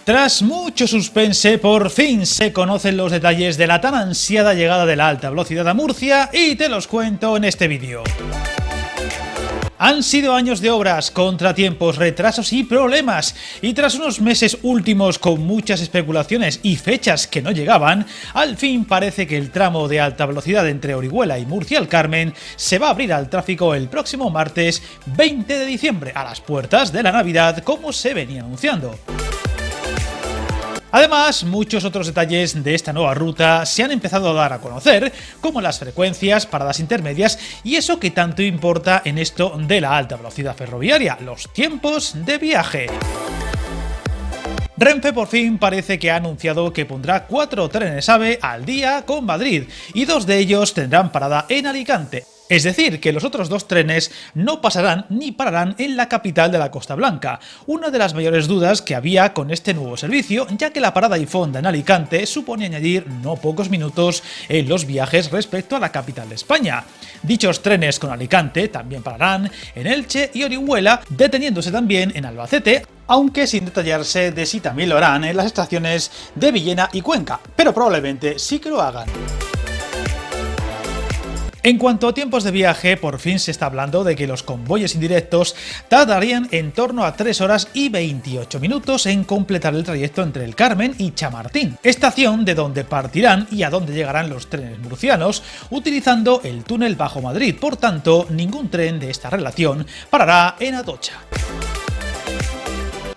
Tras mucho suspense, por fin se conocen los detalles de la tan ansiada llegada de la alta velocidad a Murcia y te los cuento en este vídeo. Han sido años de obras, contratiempos, retrasos y problemas, y tras unos meses últimos con muchas especulaciones y fechas que no llegaban, al fin parece que el tramo de alta velocidad entre Orihuela y Murcia el Carmen se va a abrir al tráfico el próximo martes 20 de diciembre, a las puertas de la Navidad, como se venía anunciando. Además, muchos otros detalles de esta nueva ruta se han empezado a dar a conocer, como las frecuencias, paradas intermedias y eso que tanto importa en esto de la alta velocidad ferroviaria, los tiempos de viaje. Renfe por fin parece que ha anunciado que pondrá 4 trenes AVE al día con Madrid y 2 de ellos tendrán parada en Alicante. Es decir, que los otros 2 trenes no pasarán ni pararán en la capital de la Costa Blanca, una de las mayores dudas que había con este nuevo servicio, ya que la parada y fonda en Alicante supone añadir no pocos minutos en los viajes respecto a la capital de España. Dichos trenes con Alicante también pararán en Elche y Orihuela, deteniéndose también en Albacete, aunque sin detallarse de si también lo harán en las estaciones de Villena y Cuenca, pero probablemente sí que lo hagan. En cuanto a tiempos de viaje, por fin se está hablando de que los convoyes indirectos tardarían en torno a 3 horas y 28 minutos en completar el trayecto entre el Carmen y Chamartín, estación de donde partirán y a donde llegarán los trenes murcianos, utilizando el túnel Bajo Madrid. Por tanto, ningún tren de esta relación parará en Atocha.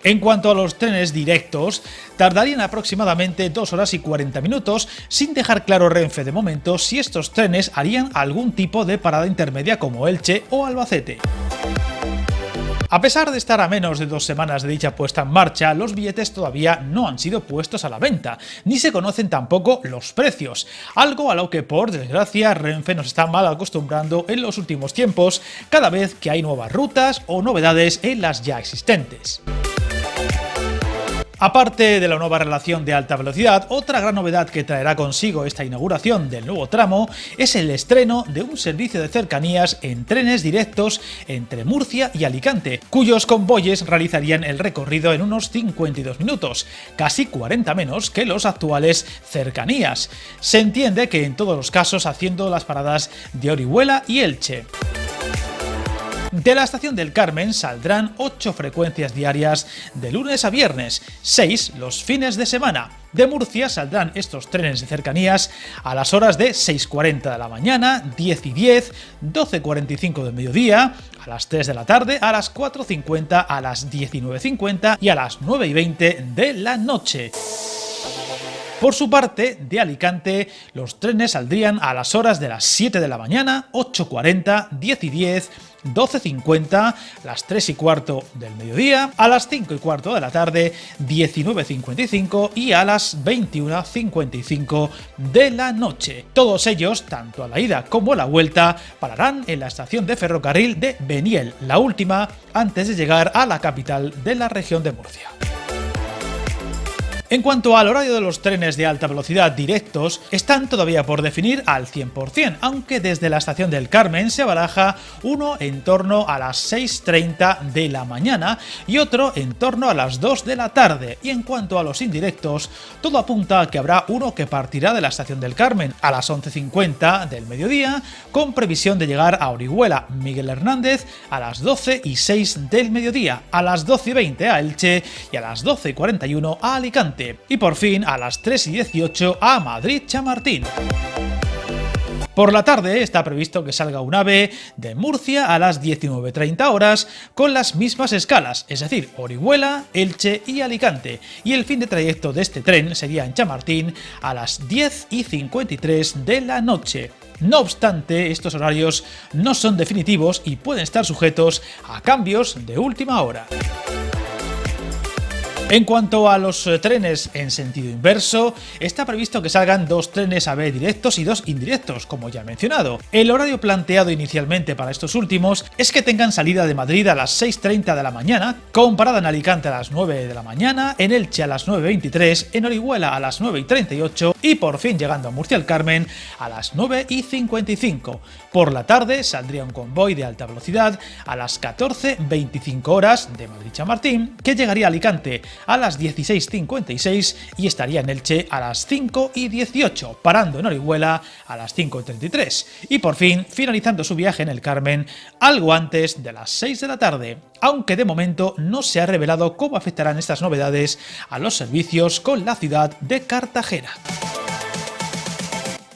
En cuanto a los trenes directos, tardarían aproximadamente 2 horas y 40 minutos, sin dejar claro Renfe de momento si estos trenes harían algún tipo de parada intermedia como Elche o Albacete. A pesar de estar a menos de 2 semanas de dicha puesta en marcha, los billetes todavía no han sido puestos a la venta, ni se conocen tampoco los precios, algo a lo que por desgracia Renfe nos está mal acostumbrando en los últimos tiempos, cada vez que hay nuevas rutas o novedades en las ya existentes. Aparte de la nueva relación de alta velocidad, otra gran novedad que traerá consigo esta inauguración del nuevo tramo es el estreno de un servicio de cercanías en trenes directos entre Murcia y Alicante, cuyos convoyes realizarían el recorrido en unos 52 minutos, casi 40 menos que los actuales cercanías. Se entiende que en todos los casos haciendo las paradas de Orihuela y Elche. De la estación del Carmen saldrán 8 frecuencias diarias de lunes a viernes, 6 los fines de semana. De Murcia saldrán estos trenes de cercanías a las horas de 6:40 de la mañana, 10:10, 12:45 del mediodía, a las 3 de la tarde, a las 4:50, a las 19:50 y a las 9:20 de la noche. Por su parte, de Alicante, los trenes saldrían a las horas de las 7 de la mañana, 8:40, 10:10, 12:50, las 3:15 del mediodía, a las 5:15 de la tarde, 19:55 y a las 21:55 de la noche. Todos ellos, tanto a la ida como a la vuelta, pararán en la estación de ferrocarril de Beniel, la última antes de llegar a la capital de la región de Murcia. En cuanto al horario de los trenes de alta velocidad directos, están todavía por definir al 100%, aunque desde la estación del Carmen se baraja uno en torno a las 6:30 de la mañana y otro en torno a las 2 de la tarde. Y en cuanto a los indirectos, todo apunta a que habrá uno que partirá de la estación del Carmen a las 11:50 del mediodía, con previsión de llegar a Orihuela Miguel Hernández a las 12:06 del mediodía, a las 12:20 a Elche y a las 12:41 a Alicante. Y por fin a las 3:18 a Madrid Chamartín. Por la tarde está previsto que salga un AVE de Murcia a las 19:30 horas con las mismas escalas, es decir, Orihuela, Elche y Alicante, y el fin de trayecto de este tren sería en Chamartín a las 10:53 de la noche. No obstante, estos horarios no son definitivos y pueden estar sujetos a cambios de última hora. En cuanto a los trenes en sentido inverso, está previsto que salgan 2 trenes AVE directos y 2 indirectos, como ya he mencionado. El horario planteado inicialmente para estos últimos es que tengan salida de Madrid a las 6:30 de la mañana, con parada en Alicante a las 9 de la mañana, en Elche a las 9:23, en Orihuela a las 9:38 y por fin llegando a Murcia el Carmen a las 9:55. Por la tarde saldría un convoy de alta velocidad a las 14:25 horas de Madrid Chamartín, que llegaría a Alicante a las 16:56 y estaría en Elche a las 5:18, parando en Orihuela a las 5:33 y por fin finalizando su viaje en el Carmen algo antes de las 6 de la tarde, aunque de momento no se ha revelado cómo afectarán estas novedades a los servicios con la ciudad de Cartagena.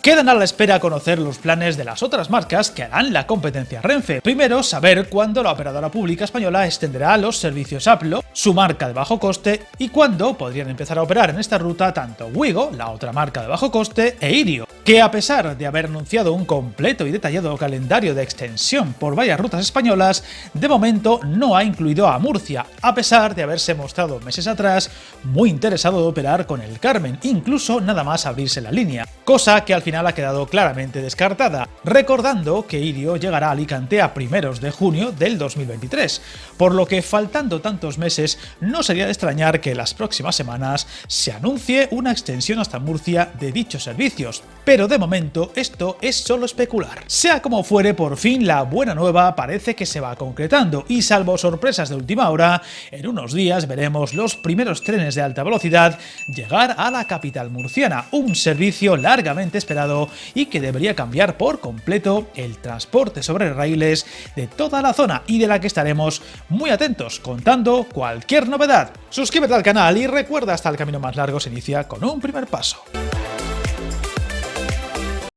Quedan a la espera conocer los planes de las otras marcas que harán la competencia Renfe. Primero, saber cuándo la operadora pública española extenderá los servicios Aplo, su marca de bajo coste, y cuándo podrían empezar a operar en esta ruta tanto Wigo, la otra marca de bajo coste, e Irio, que a pesar de haber anunciado un completo y detallado calendario de extensión por varias rutas españolas, de momento no ha incluido a Murcia, a pesar de haberse mostrado meses atrás muy interesado de operar con el Carmen, incluso nada más abrirse la línea, cosa que al final ha quedado claramente descartada, recordando que Irio llegará a Alicante a primeros de junio del 2023, por lo que faltando tantos meses no sería de extrañar que en las próximas semanas se anuncie una extensión hasta Murcia de dichos servicios, pero de momento esto es solo especular. Sea como fuere, por fin la buena nueva parece que se va concretando y salvo sorpresas de última hora, en unos días veremos los primeros trenes de alta velocidad llegar a la capital murciana, un servicio largamente esperado y que debería cambiar por completo el transporte sobre raíles de toda la zona y de la que estaremos muy atentos contando cualquier novedad. Suscríbete al canal y recuerda, hasta el camino más largo se inicia con un primer paso.